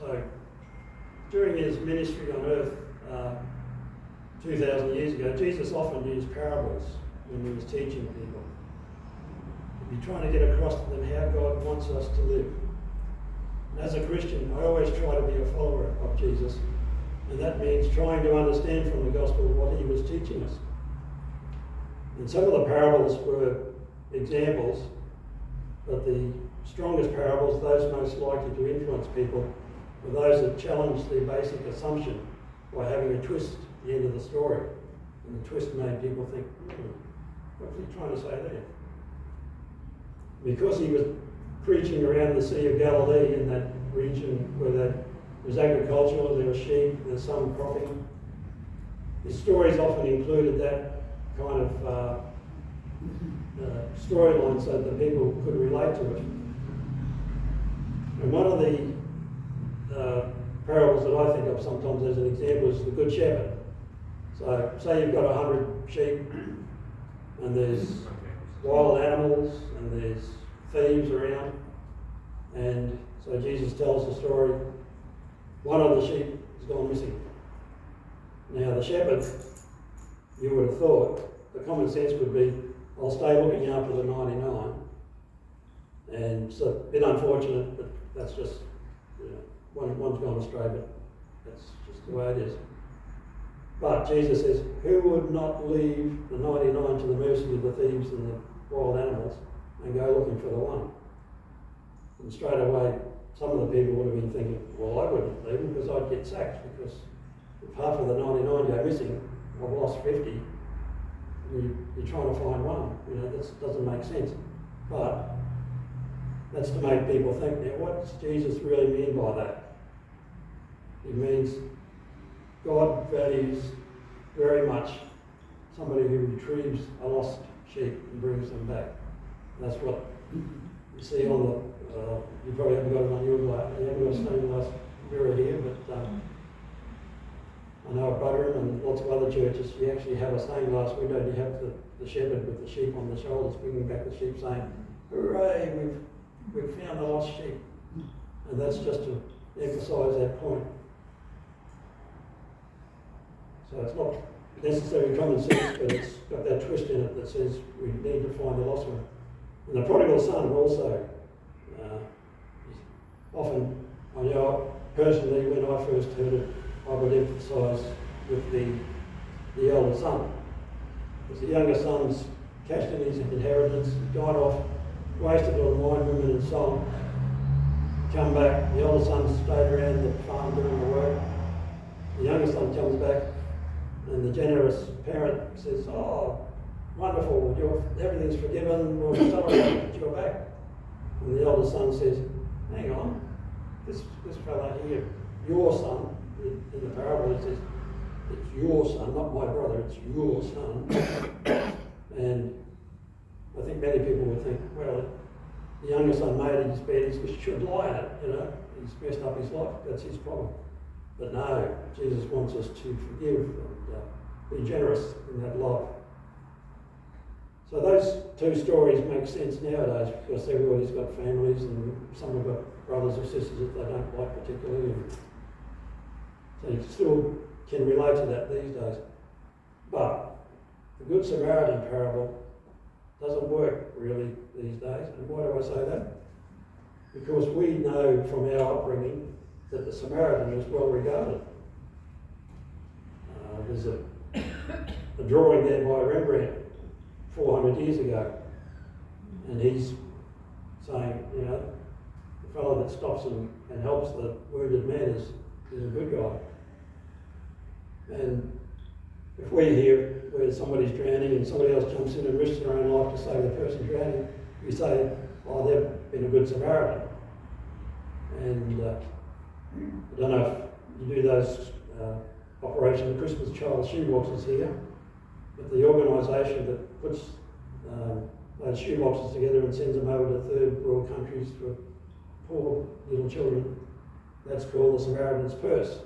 So, during his ministry on earth 2,000 years ago, Jesus often used parables when he was teaching people. He'd be trying to get across to them how God wants us to live. And as a Christian, I always try to be a follower of Jesus, and that means trying to understand from the gospel what he was teaching us. And some of the parables were examples, but the strongest parables, those most likely to influence people, were those that challenged their basic assumption by having a twist at the end of the story. And the twist made people think, what's he trying to say there? Because he was preaching around the Sea of Galilee in that region where there was agriculture, there was sheep, there's some cropping. His stories often included that kind of storyline so that the people could relate to it. And one of the parables that I think of sometimes as an example is the Good Shepherd. So say you've got 100 sheep and there's wild animals and there's thieves around, and so Jesus tells the story, one of the sheep has gone missing. Now the shepherd, you would have thought, the common sense would be, I'll stay looking after the 99, and it's a bit unfortunate, but that's just, one's gone astray, but that's just the way it is. But Jesus says, who would not leave the 99 to the mercy of the thieves and the wild animals and go looking for the one? And straight away, some of the people would have been thinking, well, I wouldn't leave them because I'd get sacked, because if half of the 99 go missing, I've lost 50. You're trying to find one. That doesn't make sense. But that's to make people think, now what does Jesus really mean by that? It means God values very much somebody who retrieves a lost sheep and brings them back. And that's what you see on the, you probably haven't got it on your glass, you haven't got a stained glass mirror here, but I know at Butterham and lots of other churches, you actually have a stained glass window and you have the shepherd with the sheep on the shoulders bringing back the sheep saying, hooray, we've found the lost sheep. And that's just to emphasise that point. So it's not necessarily common sense, but it's got that twist in it that says we need to find the lost one. And the prodigal son also, often, I know personally when I first heard it, I would emphasise with the elder son. Because the younger son's cashed in his inheritance, gone off, wasted on wine, women and song, come back, the older son stayed around the farm doing the work, the younger son comes back, and the generous parent says, oh, wonderful, everything's forgiven, we'll celebrate that you're back. And the elder son says, hang on, this fella here, your son, in the parable it says, it's your son, not my brother, it's your son. And I think many people would think, well, the younger son made his bed, he should lie in it, he's messed up his life, that's his problem. But no, Jesus wants us to forgive and be generous in that love. So those two stories make sense nowadays because everybody's got families and some have got brothers or sisters that they don't like particularly. So you still can relate to that these days. But the Good Samaritan parable doesn't work really these days. And why do I say that? Because we know from our upbringing that the Samaritan is well regarded. There's a drawing there by Rembrandt 400 years ago, and he's saying, the fellow that stops and helps the wounded man is a good guy. And if we hear where somebody's drowning and somebody else jumps in and risks their own life to save the person drowning, we say, oh, they've been a good Samaritan. And I don't know if you do those Operation Christmas Child shoeboxes here, but the organisation that puts those shoeboxes together and sends them over to third world countries for poor little children, that's called the Samaritan's Purse.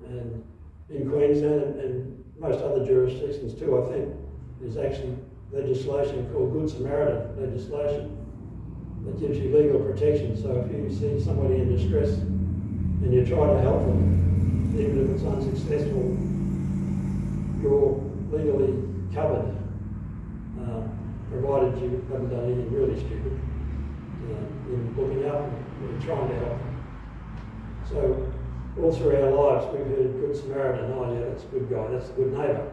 And in Queensland and most other jurisdictions too, I think, there's actually legislation called Good Samaritan legislation. that gives you legal protection. So if you see somebody in distress and you try to help them, even if it's unsuccessful, you're legally covered, provided you haven't done anything really stupid in looking out and trying to help them. So all through our lives we've heard Good Samaritan, oh yeah, that's a good guy, that's a good neighbour.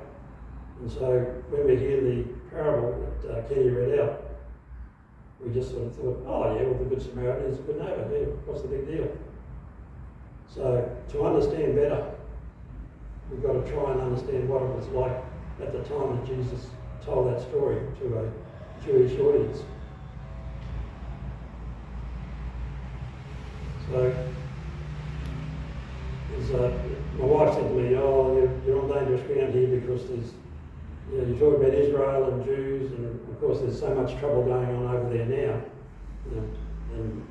And so when we hear the parable that Kenny read out, we just sort of thought, oh yeah, well the Good Samaritan is a good neighbour, yeah, what's the big deal? So to understand better, we've got to try and understand what it was like at the time that Jesus told that story to a Jewish audience. So, my wife said to me, oh, you're on dangerous ground here because there's, you talk about Israel and Jews, and of course there's so much trouble going on over there now. And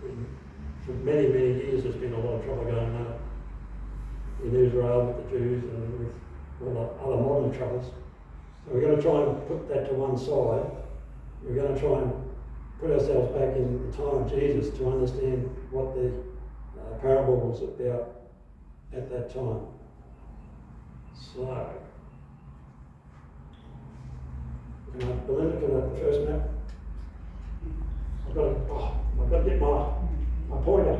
for many, many years there's been a lot of trouble going on in Israel with the Jews and with all the other modern troubles. So we're going to try and put that to one side. We're going to try and put ourselves back in the time of Jesus to understand what the parable was about at that time. So, Belinda, can I have the first map? I've got to get my pointer.